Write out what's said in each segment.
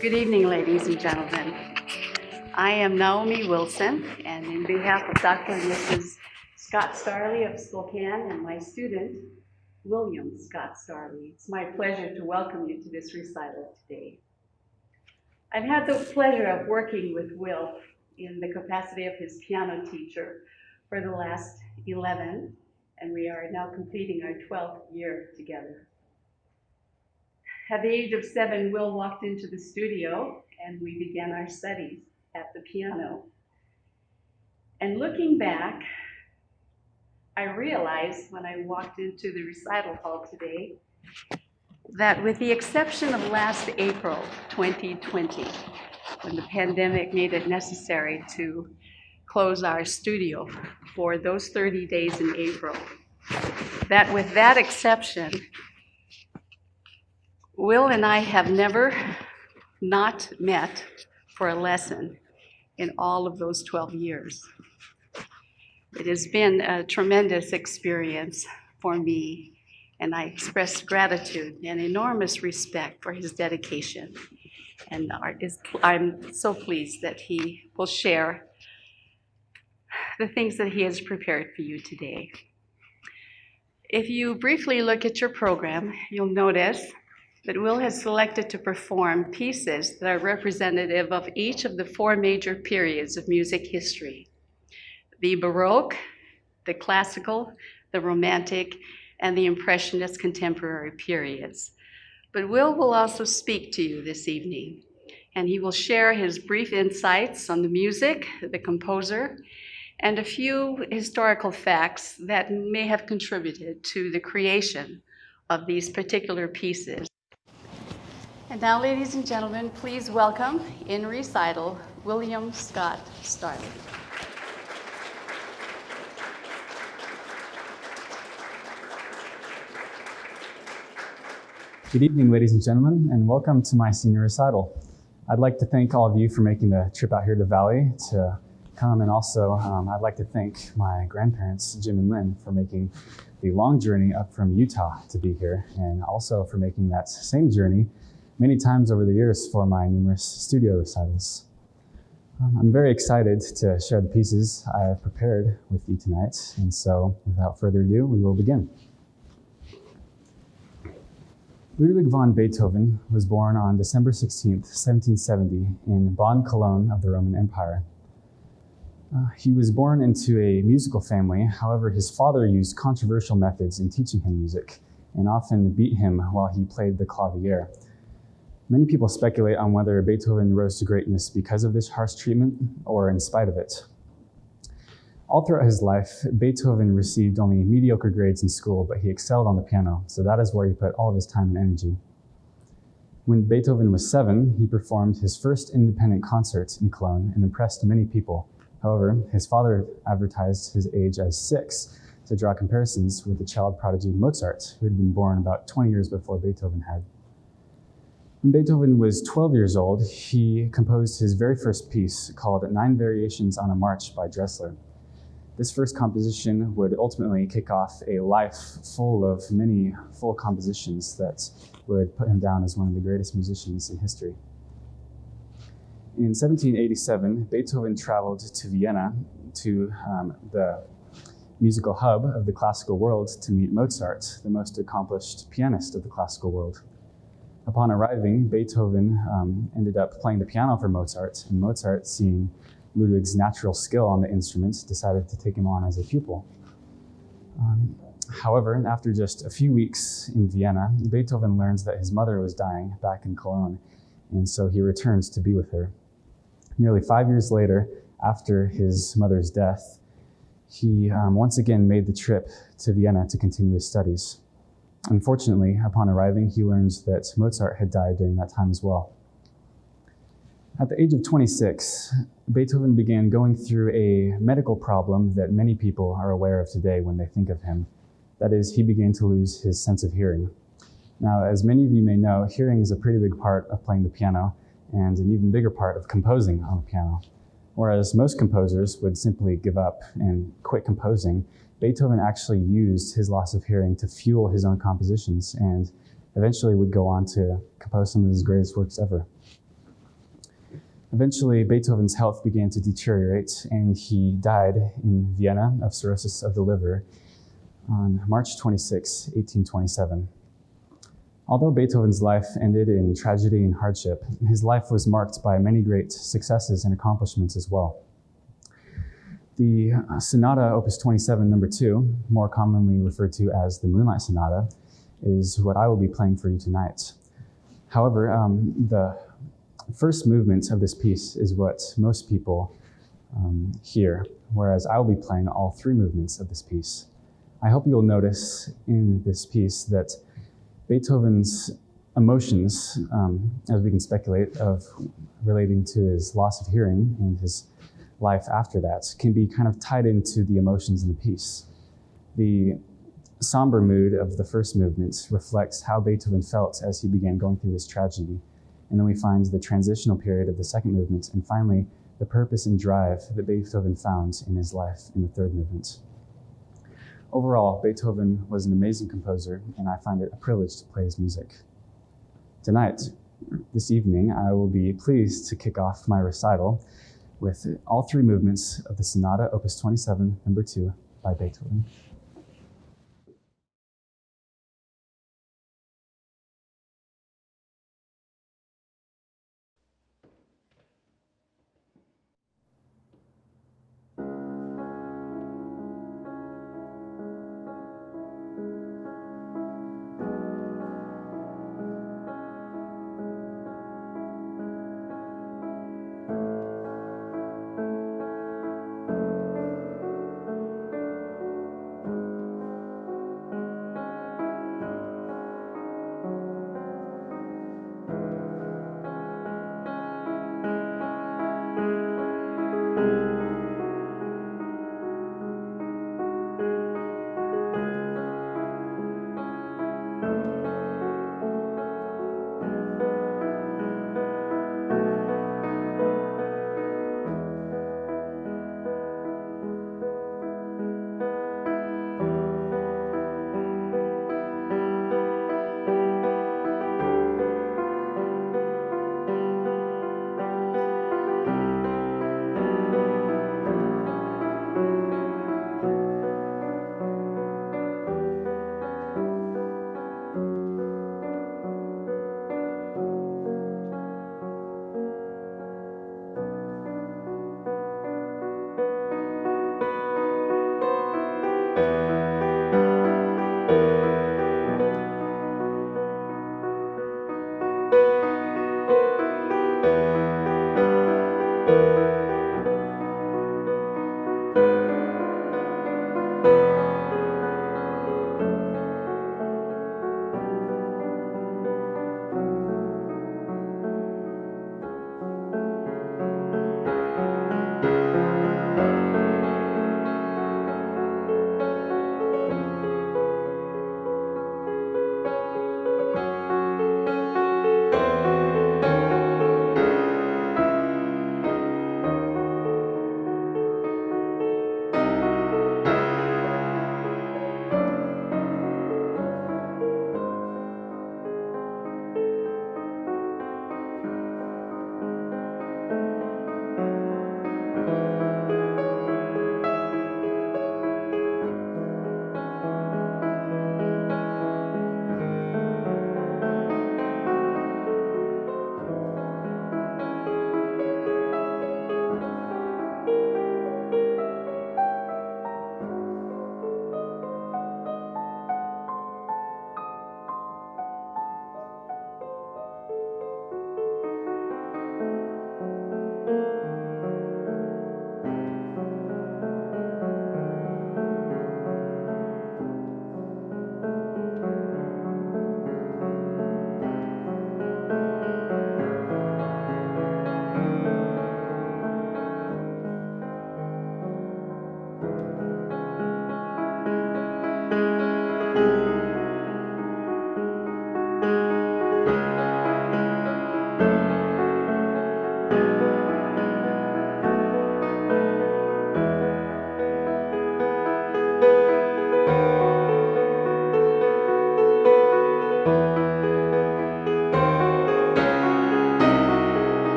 Good evening, ladies and gentlemen. I am Naomi Wilson, and in behalf of Dr. and Mrs. Scott Starley of Spokane and my student, William Scott Starley, it's my pleasure to welcome you to this recital today. I've had the pleasure of working with Will in the capacity of his piano teacher for the last 11, and we are now completing our 12th year together. At the age of 7, Will walked into the studio and we began our studies at the piano. And looking back, I realized when I walked into the recital hall today that with the exception of last April 2020, when the pandemic made it necessary to close our studio for those 30 days in April, that with that exception, Will and I have never not met for a lesson in all of those 12 years. It has been a tremendous experience for me, and I express gratitude and enormous respect for his dedication. And I'm so pleased that he will share the things that he has prepared for you today. If you briefly look at your program, you'll notice that Will has selected to perform pieces that are representative of each of the 4 major periods of music history: the Baroque, the Classical, the Romantic, and the Impressionist contemporary periods. But Will also speak to you this evening, and he will share his brief insights on the music, the composer, and a few historical facts that may have contributed to the creation of these particular pieces. And now, ladies and gentlemen, please welcome in recital, William Scott Starley. Good evening, ladies and gentlemen, and welcome to my senior recital. I'd like to thank all of you for making the trip out here to the Valley to come, and also I'd like to thank my grandparents, Jim and Lynn, for making the long journey up from Utah to be here, and also for making that same journey many times over the years for my numerous studio recitals. I'm very excited to share the pieces I have prepared with you tonight, and so without further ado, we will begin. Ludwig von Beethoven was born on December 16, 1770 in Bonn, Cologne of the Roman Empire. He was born into a musical family. However, his father used controversial methods in teaching him music and often beat him while he played the clavier. Many people speculate on whether Beethoven rose to greatness because of this harsh treatment or in spite of it. All throughout his life, Beethoven received only mediocre grades in school, but he excelled on the piano, so that is where he put all of his time and energy. When Beethoven was 7, he performed his first independent concert in Cologne and impressed many people. However, his father advertised his age as 6 to draw comparisons with the child prodigy Mozart, who had been born about 20 years before Beethoven had. When Beethoven was 12 years old, he composed his very first piece called 9 Variations on a March by Dressler. This first composition would ultimately kick off a life full of many full compositions that would put him down as one of the greatest musicians in history. In 1787, Beethoven traveled to Vienna to the musical hub of the classical world to meet Mozart, the most accomplished pianist of the classical world. Upon arriving, Beethoven ended up playing the piano for Mozart, and Mozart, seeing Ludwig's natural skill on the instrument, decided to take him on as a pupil. However, after just a few weeks in Vienna, Beethoven learns that his mother was dying back in Cologne, and so he returns to be with her. Nearly 5 years later, after his mother's death, he once again made the trip to Vienna to continue his studies. Unfortunately, upon arriving, he learns that Mozart had died during that time as well. At the age of 26, Beethoven began going through a medical problem that many people are aware of today when they think of him. That is, he began to lose his sense of hearing. Now, as many of you may know, hearing is a pretty big part of playing the piano and an even bigger part of composing on the piano. Whereas most composers would simply give up and quit composing, Beethoven actually used his loss of hearing to fuel his own compositions and eventually would go on to compose some of his greatest works ever. Eventually, Beethoven's health began to deteriorate, and he died in Vienna of cirrhosis of the liver on March 26, 1827. Although Beethoven's life ended in tragedy and hardship, his life was marked by many great successes and accomplishments as well. The Sonata, Opus 27, number 2, more commonly referred to as the Moonlight Sonata, is what I will be playing for you tonight. However, the first movement of this piece is what most people hear, whereas I will be playing all 3 movements of this piece. I hope you'll notice in this piece that Beethoven's emotions, as we can speculate, of relating to his loss of hearing and his life after that, can be kind of tied into the emotions in the piece. The somber mood of the first movement reflects how Beethoven felt as he began going through this tragedy. And then we find the transitional period of the second movement, and finally, the purpose and drive that Beethoven found in his life in the third movement. Overall, Beethoven was an amazing composer, and I find it a privilege to play his music. Tonight, this evening, I will be pleased to kick off my recital with all 3 movements of the Sonata, Opus 27, number 2, by Beethoven.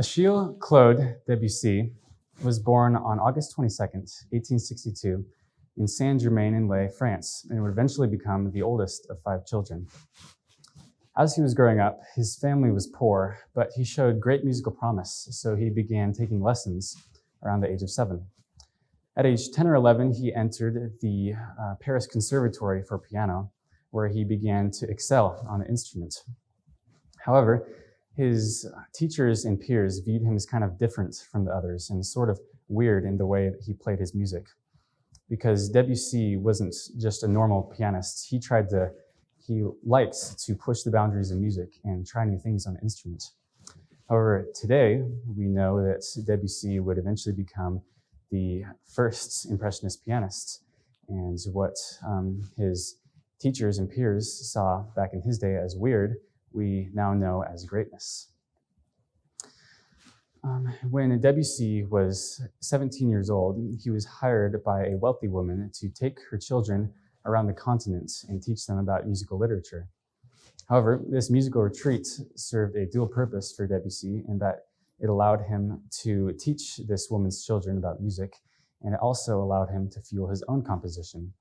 Achille Claude Debussy was born on August 22nd, 1862, in Saint-Germain-en-Laye, France, and would eventually become the oldest of 5 children. As he was growing up, his family was poor, but he showed great musical promise, so he began taking lessons around the age of 7. At age 10 or 11, he entered the Paris Conservatory for piano, where he began to excel on the instrument. However, his teachers and peers viewed him as kind of different from the others and sort of weird in the way that he played his music. Because Debussy wasn't just a normal pianist, he liked to push the boundaries of music and try new things on the instrument. However, today we know that Debussy would eventually become the first Impressionist pianist, and what his teachers and peers saw back in his day as weird, we now know as greatness. When Debussy was 17 years old, he was hired by a wealthy woman to take her children around the continent and teach them about musical literature. However, this musical retreat served a dual purpose for Debussy in that it allowed him to teach this woman's children about music, and it also allowed him to fuel his own composition.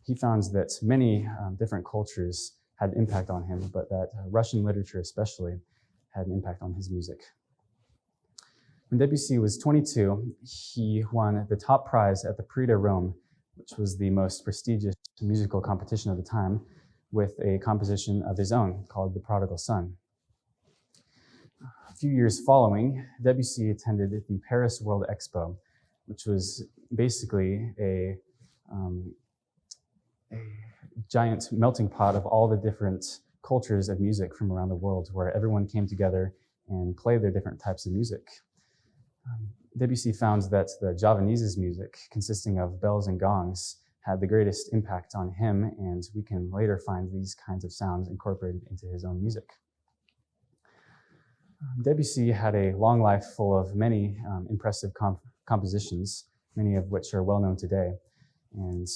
He found that many different cultures had an impact on him, but that Russian literature especially had an impact on his music. When Debussy was 22, he won the top prize at the Prix de Rome, which was the most prestigious musical competition of the time, with a composition of his own called The Prodigal Son. A few years following, Debussy attended the Paris World Expo, which was basically a giant melting pot of all the different cultures of music from around the world, where everyone came together and played their different types of music. Debussy found that the Javanese music, consisting of bells and gongs, had the greatest impact on him, and we can later find these kinds of sounds incorporated into his own music. Debussy had a long life full of many impressive compositions, many of which are well known today. And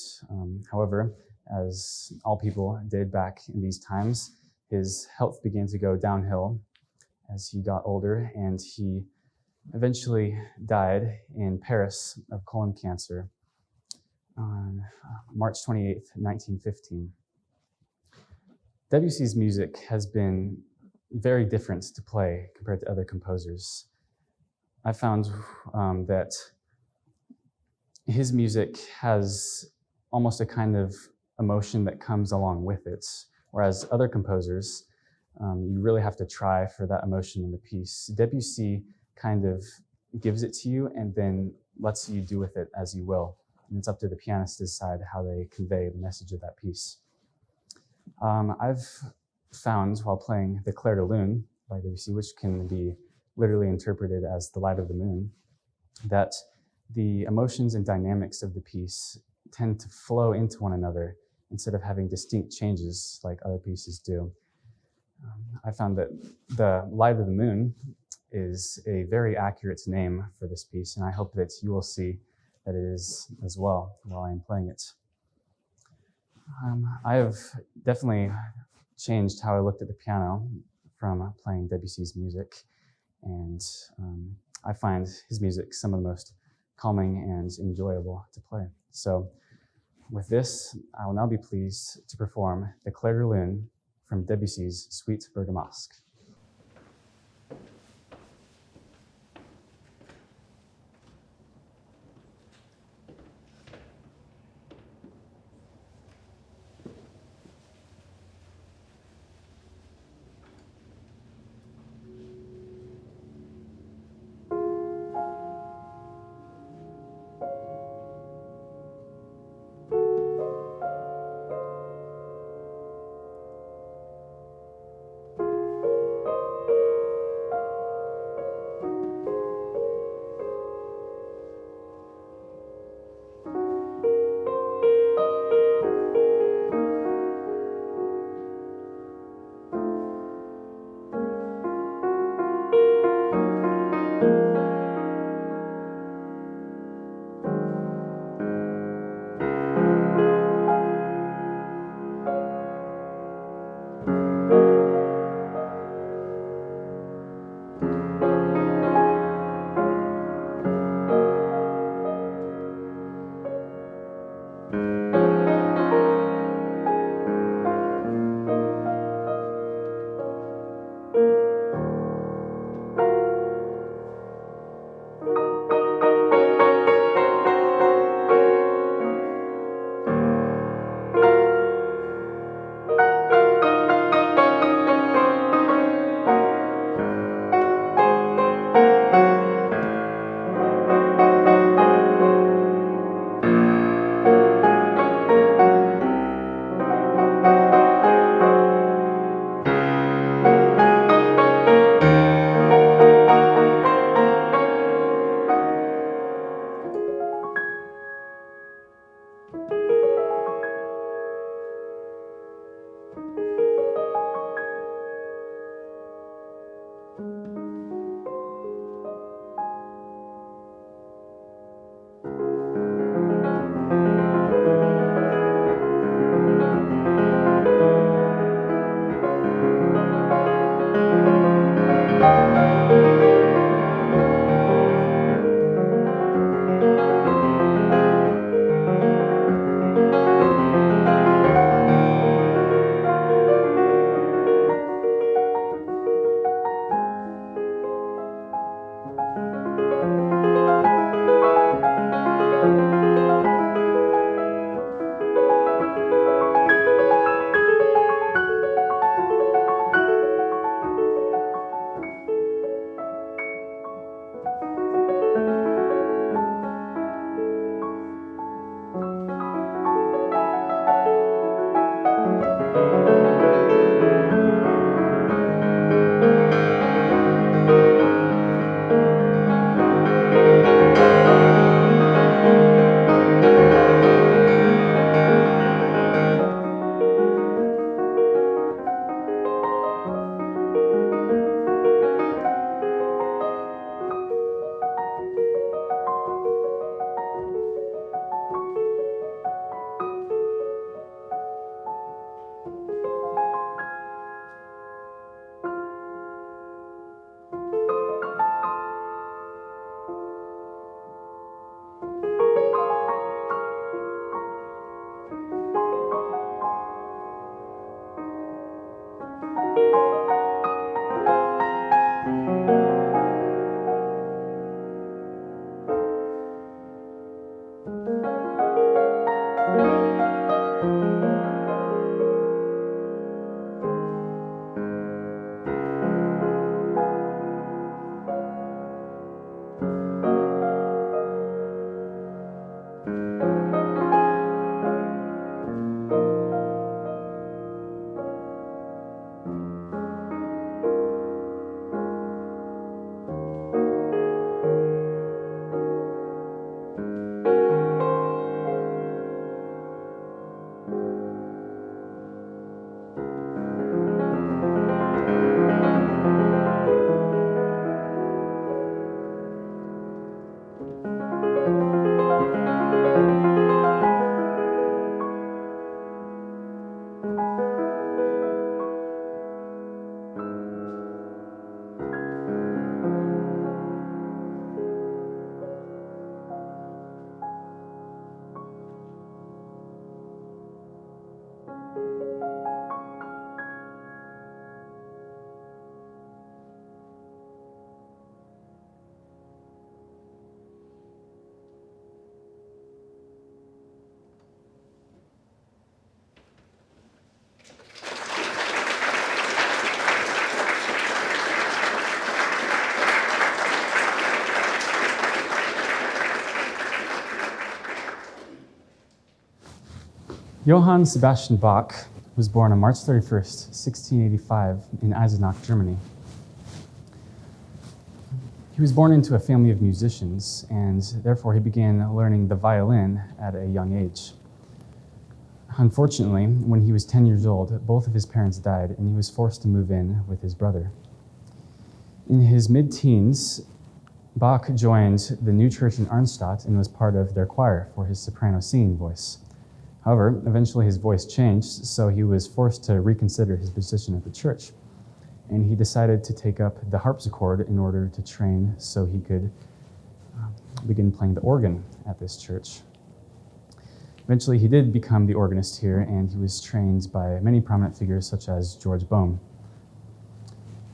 however, as all people did back in these times, his health began to go downhill as he got older, and he eventually died in Paris of colon cancer on March 28th, 1915. Debussy's music has been very different to play compared to other composers. I found that his music has almost a kind of emotion that comes along with it, whereas other composers, you really have to try for that emotion in the piece. Debussy kind of gives it to you and then lets you do with it as you will. And it's up to the pianist to decide how they convey the message of that piece. I've found while playing the Clair de Lune by Debussy, which can be literally interpreted as the light of the moon, that the emotions and dynamics of the piece tend to flow into one another instead of having distinct changes like other pieces do. I found that the light of the moon is a very accurate name for this piece, and I hope that you will see that it is as well while I am playing it. I have definitely changed how I looked at the piano from playing Debussy's music, and I find his music some of the most calming and enjoyable to play. So with this, I will now be pleased to perform the Clair de Lune from Debussy's Suite Bergamasque. Johann Sebastian Bach was born on March 31st, 1685, in Eisenach, Germany. He was born into a family of musicians, and therefore he began learning the violin at a young age. Unfortunately, when he was 10 years old, both of his parents died, and he was forced to move in with his brother. In his mid-teens, Bach joined the new church in Arnstadt and was part of their choir for his soprano singing voice. However, eventually his voice changed, so he was forced to reconsider his position at the church. And he decided to take up the harpsichord in order to train so he could begin playing the organ at this church. Eventually, he did become the organist here, and he was trained by many prominent figures such as George Bohm.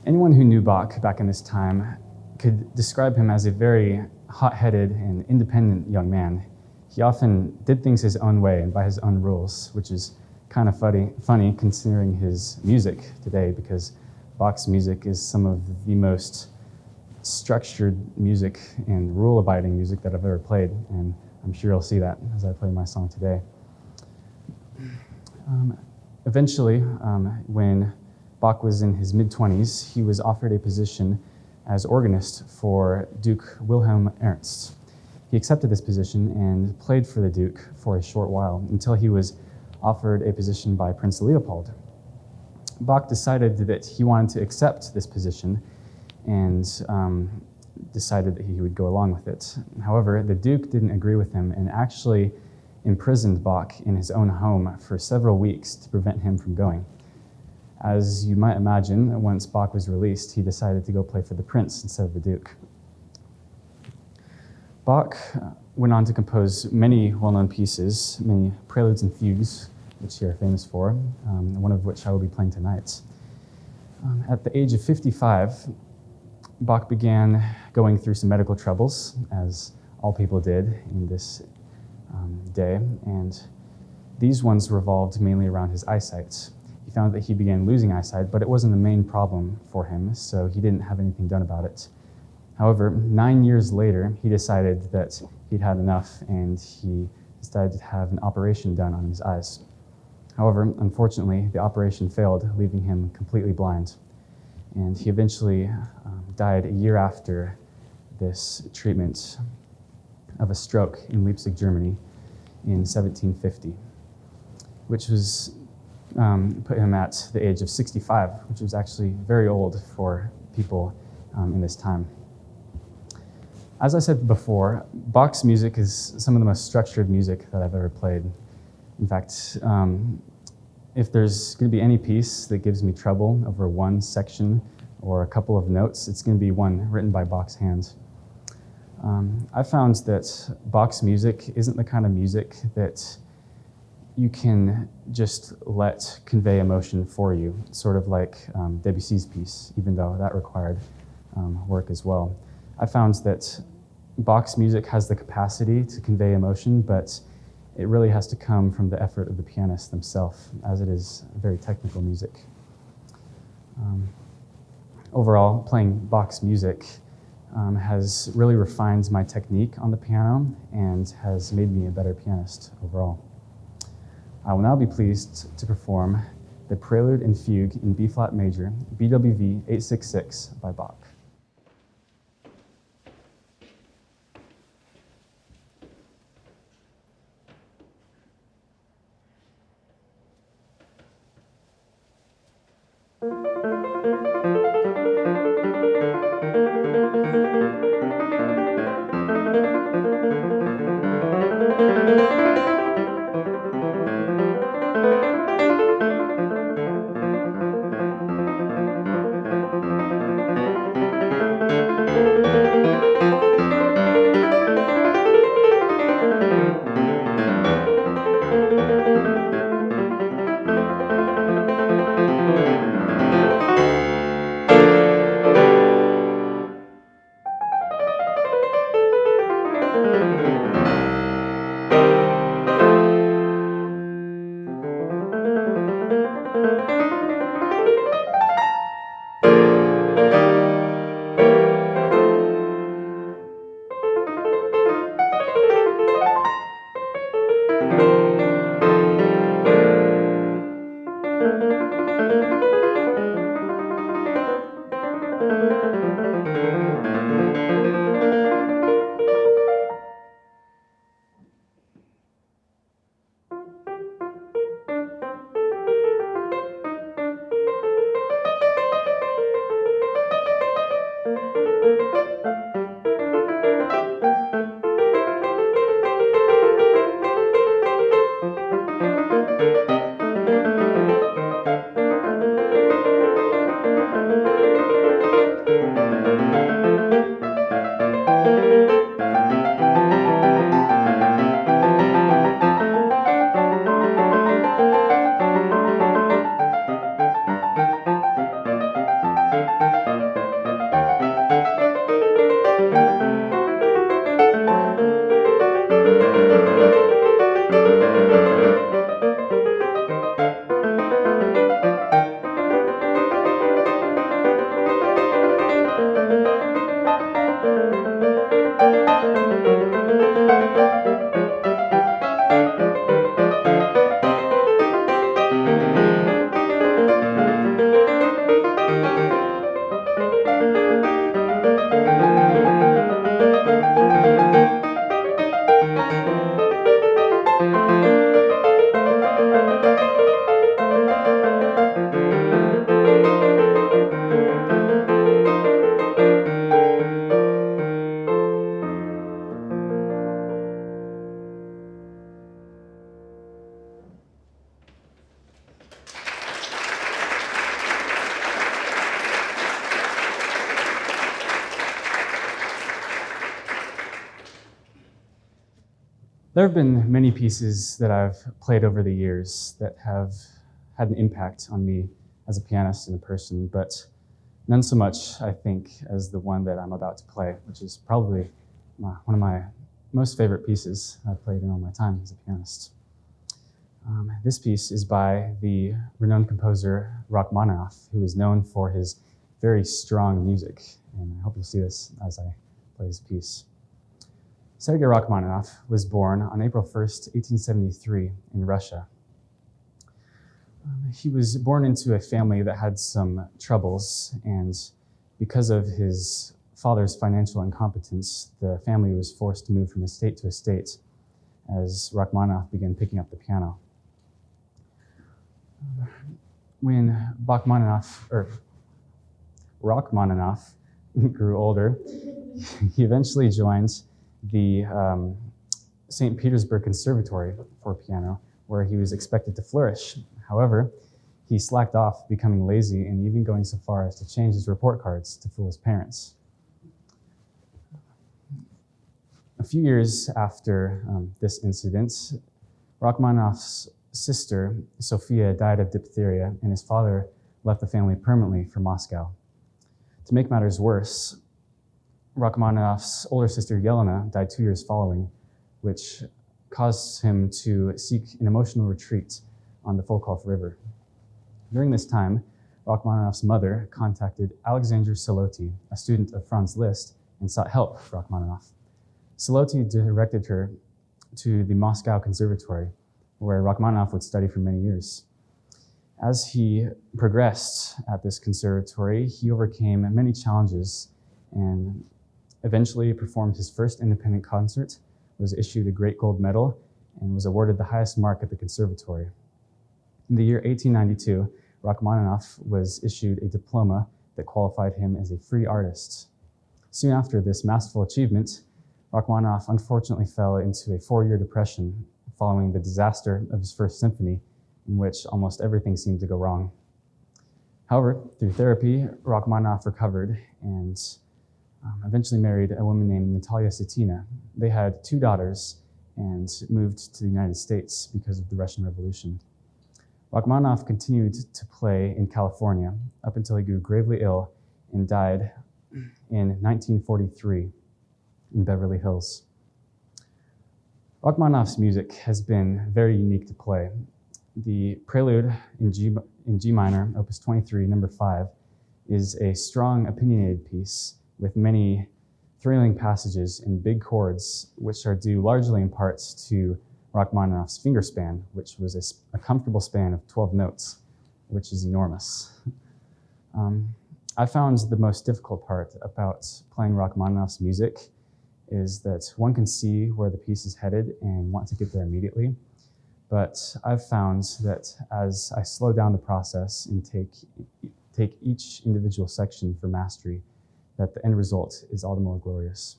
Anyone who knew Bach back in this time could describe him as a very hot-headed and independent young man. He often did things his own way and by his own rules, which is kind of funny considering his music today, because Bach's music is some of the most structured music and rule-abiding music that I've ever played, and I'm sure you'll see that as I play my song today. Eventually, when Bach was in his mid-20s, he was offered a position as organist for Duke Wilhelm Ernst. He accepted this position and played for the Duke for a short while until he was offered a position by Prince Leopold. Bach decided that he wanted to accept this position and decided that he would go along with it. However, the Duke didn't agree with him and actually imprisoned Bach in his own home for several weeks to prevent him from going. As you might imagine, once Bach was released, he decided to go play for the Prince instead of the Duke. Bach went on to compose many well-known pieces, many preludes and fugues, which he are famous for, one of which I will be playing tonight. At the age of 55, Bach began going through some medical troubles, as all people did in this day, and these ones revolved mainly around his eyesight. He found that he began losing eyesight, but it wasn't the main problem for him, so he didn't have anything done about it. However, 9 years later, he decided that he'd had enough, and he decided to have an operation done on his eyes. However, unfortunately, the operation failed, leaving him completely blind. And he eventually died a year after this treatment of a stroke in Leipzig, Germany in 1750, which was put him at the age of 65, which was actually very old for people in this time. As I said before, Bach's music is some of the most structured music that I've ever played. In fact, if there's going to be any piece that gives me trouble over one section or a couple of notes, it's going to be one written by Bach's hand. I found that Bach's music isn't the kind of music that you can just let convey emotion for you, sort of like Debussy's piece, even though that required work as well. I found that Bach's music has the capacity to convey emotion, but it really has to come from the effort of the pianist themselves, as it is very technical music. Overall, playing Bach's music has really refined my technique on the piano and has made me a better pianist overall. I will now be pleased to perform the Prelude and Fugue in B-flat major, BWV 866 by Bach. There have been many pieces that I've played over the years that have had an impact on me as a pianist and a person, but none so much, I think, as the one that I'm about to play, which is probably one of my most favorite pieces I've played in all my time as a pianist. This piece is by the renowned composer Rachmaninoff, who is known for his very strong music, and I hope you'll see this as I play his piece. Sergei Rachmaninoff was born on April 1st, 1873 in Russia. He was born into a family that had some troubles, and because of his father's financial incompetence, the family was forced to move from estate to estate as Rachmaninoff began picking up the piano. When Rachmaninoff grew older, he eventually joined the St. Petersburg Conservatory for piano, where he was expected to flourish. However, he slacked off, becoming lazy and even going so far as to change his report cards to fool his parents. A few years after this incident, Rachmaninoff's sister, Sophia, died of diphtheria, and his father left the family permanently for Moscow. To make matters worse, Rachmaninoff's older sister, Yelena, died 2 years following, which caused him to seek an emotional retreat on the Volkhov River. During this time, Rachmaninoff's mother contacted Alexander Saloty, a student of Franz Liszt, and sought help for Rachmaninoff. Saloty directed her to the Moscow Conservatory, where Rachmaninoff would study for many years. As he progressed at this conservatory, he overcame many challenges and eventually performed his first independent concert, was issued a great gold medal, and was awarded the highest mark at the conservatory. In the year 1892, Rachmaninoff was issued a diploma that qualified him as a free artist. Soon after this masterful achievement, Rachmaninoff unfortunately fell into a 4-year depression following the disaster of his first symphony, in which almost everything seemed to go wrong. However, through therapy, Rachmaninoff recovered and eventually married a woman named Natalia Satina. They had 2 daughters and moved to the United States because of the Russian Revolution. Rachmaninoff continued to play in California up until he grew gravely ill and died in 1943 in Beverly Hills. Rachmaninoff's music has been very unique to play. The Prelude in G minor, Opus 23, number 5, is a strong, opinionated piece with many thrilling passages in big chords, which are due largely in parts to Rachmaninoff's finger span, which was a comfortable span of 12 notes, which is enormous. I found the most difficult part about playing Rachmaninoff's music is that one can see where the piece is headed and want to get there immediately. But I've found that as I slow down the process and take each individual section for mastery, that the end result is all the more glorious.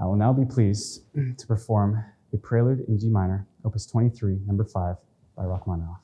I will now be pleased to perform the Prelude in G minor, Opus 23, number 5, by Rachmaninoff.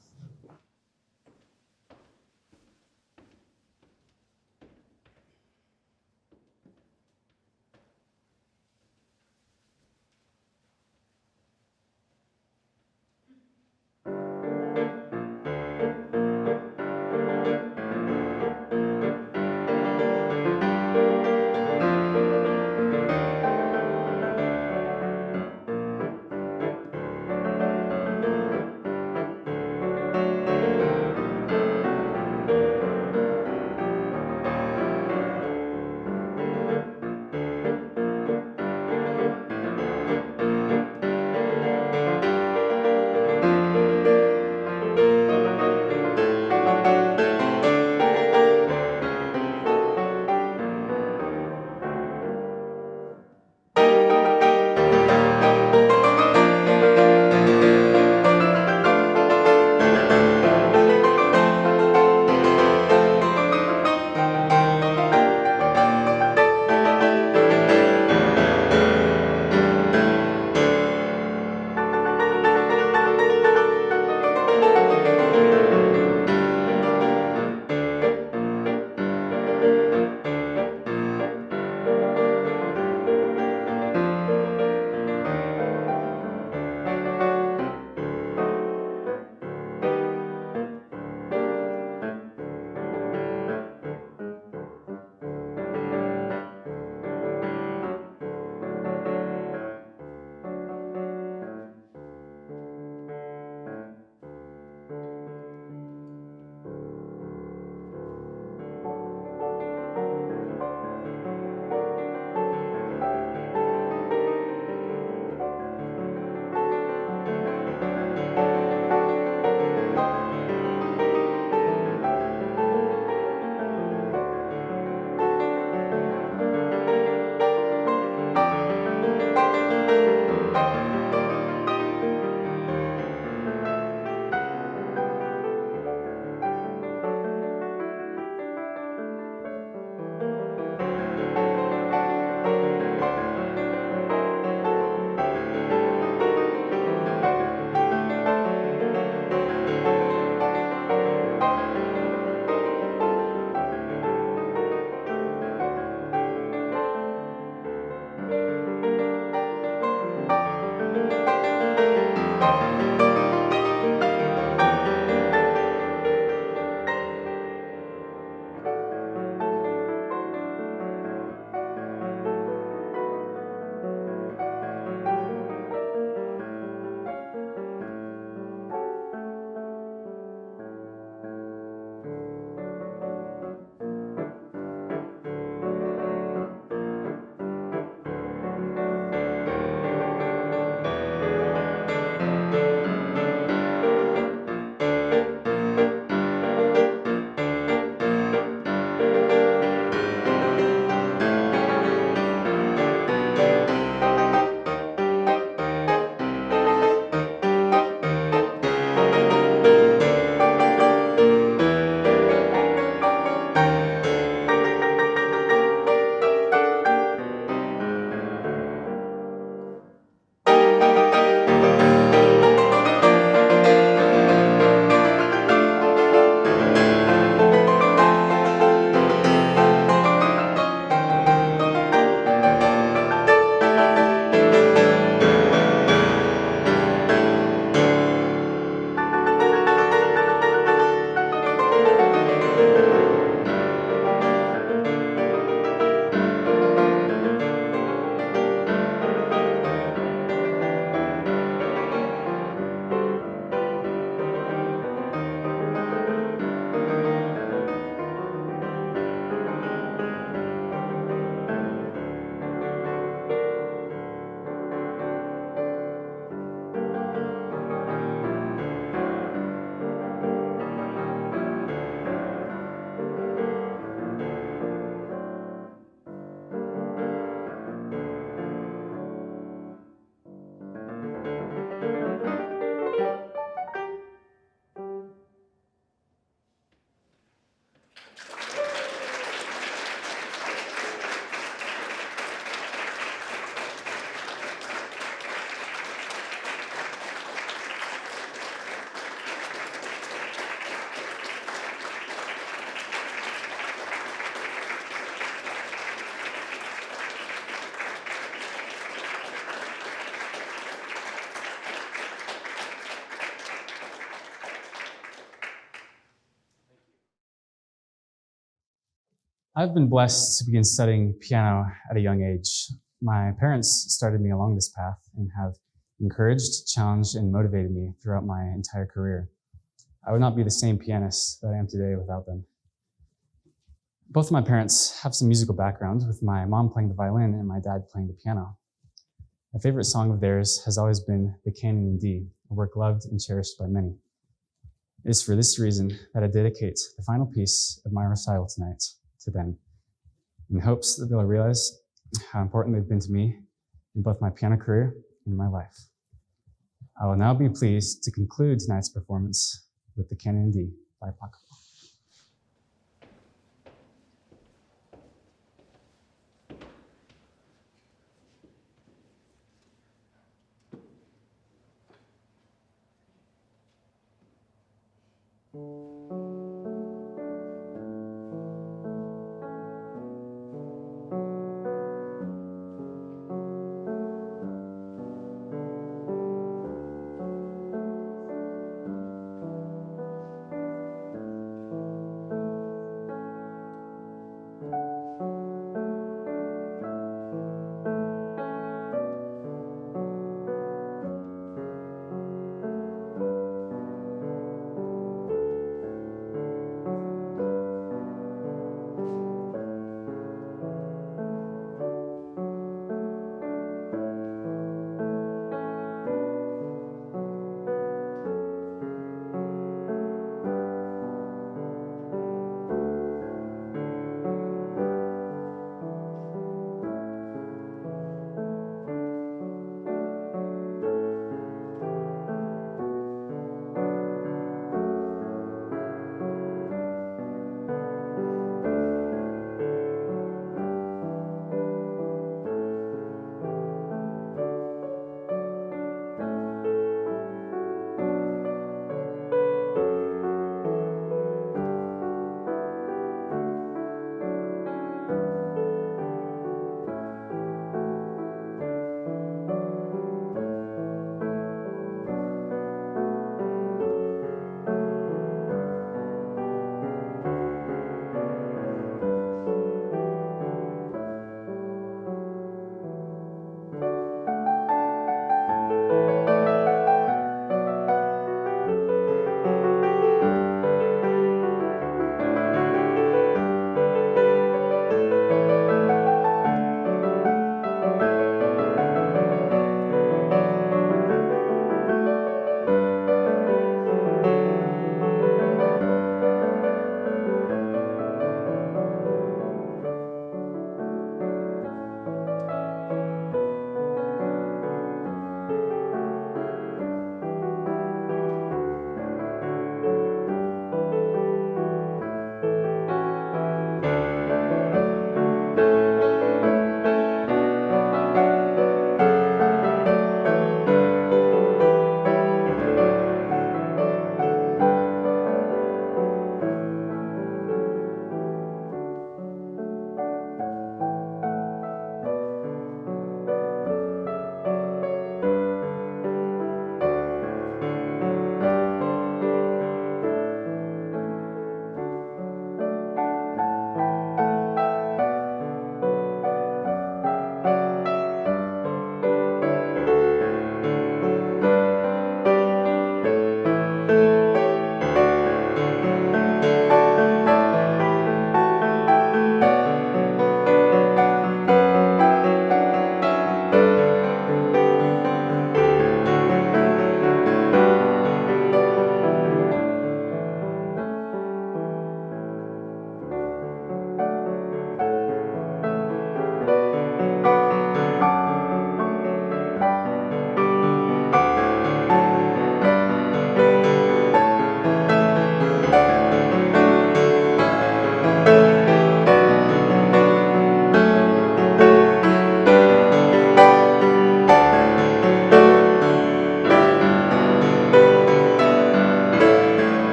I've been blessed to begin studying piano at a young age. My parents started me along this path and have encouraged, challenged, and motivated me throughout my entire career. I would not be the same pianist that I am today without them. Both of my parents have some musical background, with my mom playing the violin and my dad playing the piano. My favorite song of theirs has always been the Canon in D, a work loved and cherished by many. It is for this reason that I dedicate the final piece of my recital tonight to them, in hopes that they'll realize how important they've been to me in both my piano career and my life. I will now be pleased to conclude tonight's performance with the Canon in D by Paco.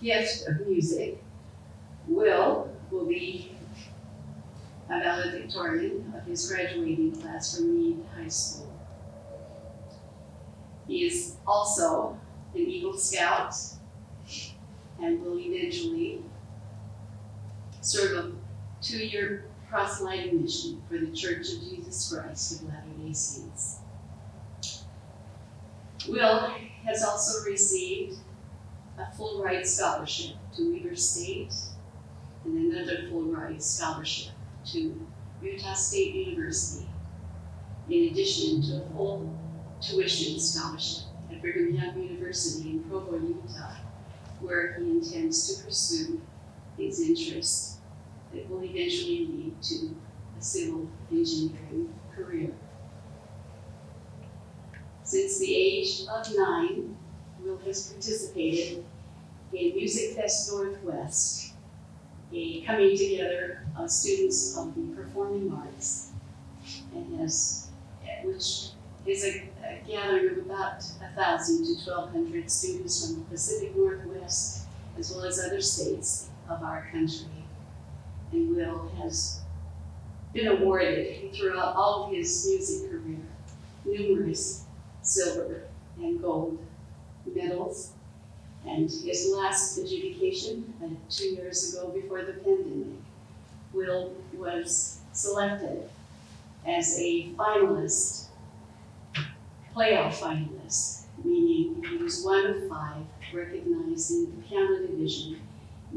gift of music, Will be a valedictorian of his graduating class from Meade High School. He is also an Eagle Scout and will eventually serve a 2-year proselyting mission for the Church of Jesus Christ of Latter-day Saints. Will has also received a full ride scholarship to Weber State and another full ride scholarship to Utah State University, in addition to a full tuition scholarship at Brigham Young University in Provo, Utah, where he intends to pursue his interests that will eventually lead to a civil engineering career. Since the age of 9, Will has participated in Music Fest Northwest, a coming together of students of the performing arts, and which is a gathering of about 1,000 to 1,200 students from the Pacific Northwest, as well as other states of our country. And Will has been awarded throughout all of his music career numerous silver and gold medals. And his last adjudication, 2 years ago before the pandemic, Will was selected as a finalist, playoff finalist, meaning he was one of 5 recognized in the piano division,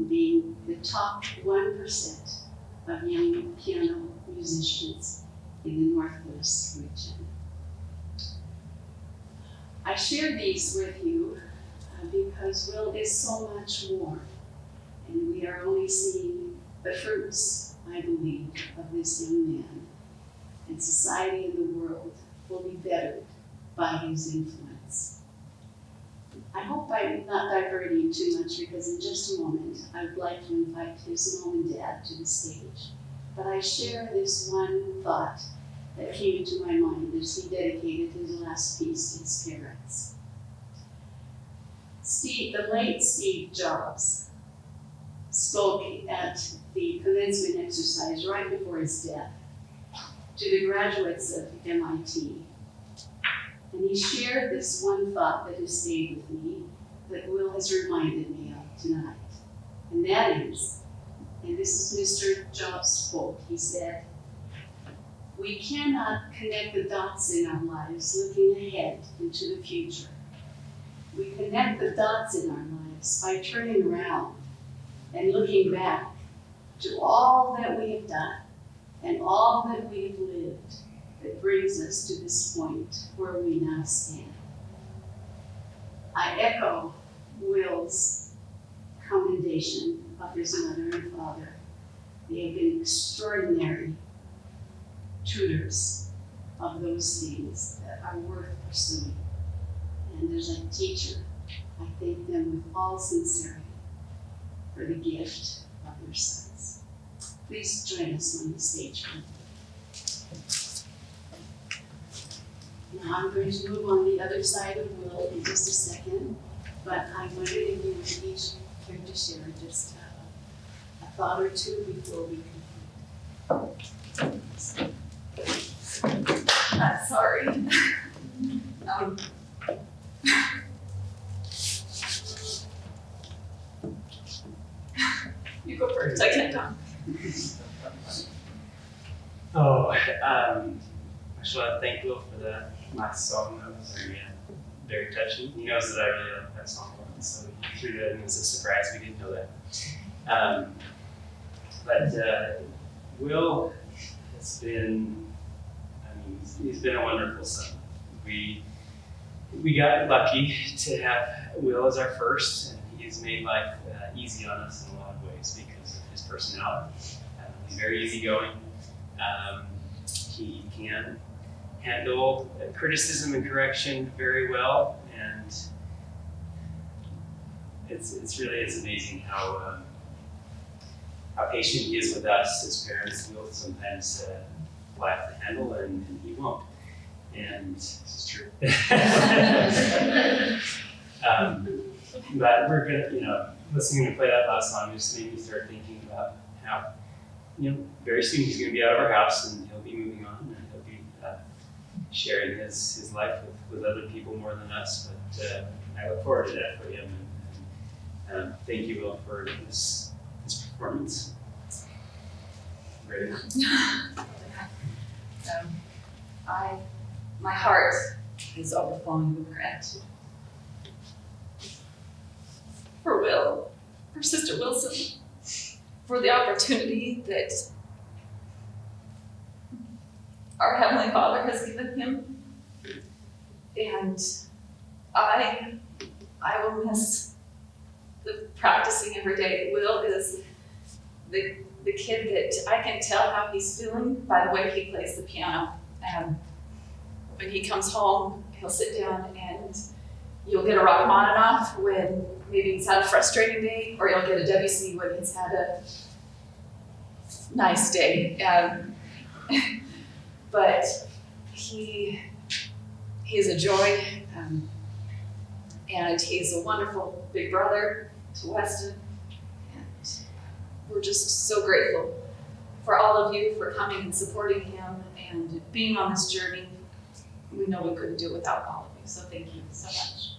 being the top 1% of young piano musicians in the Northwest region. I share these with you because Will is so much more, and we are only seeing the fruits, I believe, of this young man, and society and the world will be bettered by his influence. I hope I'm not diverting too much, because in just a moment I would like to invite his mom and dad to the stage. But I share this one thought that came into my mind as he dedicated his last piece to his parents. The late Steve Jobs spoke at the commencement exercise right before his death to the graduates of MIT. And he shared this one thought that has stayed with me, that Will has reminded me of tonight. And that is, and this is Mr. Jobs' quote, he said, "We cannot connect the dots in our lives looking ahead into the future. We connect the dots in our lives by turning around and looking back to all that we have done and all that we have lived that brings us to this point where we now stand." I echo Will's commendation of his mother and father. They have been extraordinary tutors of those things that are worth pursuing. And as a teacher, I thank them with all sincerity for the gift of their sons. Please join us on the stage. Now I'm going to move on the other side of Will in just a second, but I wondered if you would each care to share just a thought or two before we conclude. Sorry. You go first. I can't talk. I just want to thank Will for the last song. That was very touching. He knows that I really like that song a lot, so he threw that in as a surprise. We didn't know that. But Will has been, he's been a wonderful son. We got lucky to have Will as our first, and he's made life easy on us in a lot of ways because of his personality. He's very easygoing. He can handle criticism and correction very well, and it's amazing how patient he is with us as parents. We'll sometimes have to handle, and he won't. And this is true. But we're gonna, listening to play that last song just made me start thinking about how, very soon he's gonna be out of our house and he'll be moving on and he'll be sharing his life with other people more than us. But I look forward to that for him. And thank you, Will, for this performance. Great. My heart is overflowing with gratitude for Will, for Sister Wilson, for the opportunity that our Heavenly Father has given him. And I will miss the practicing every day. Will is the kid that I can tell how he's feeling by the way he plays the piano. And when he comes home, he'll sit down and you'll get a Rachmaninoff when maybe he's had a frustrating day, or you'll get a WC when he's had a nice day. But he is a joy, and he's a wonderful big brother to Weston. And we're just so grateful for all of you for coming and supporting him and being on this journey. We know we couldn't do it without all of you, so thank you so much.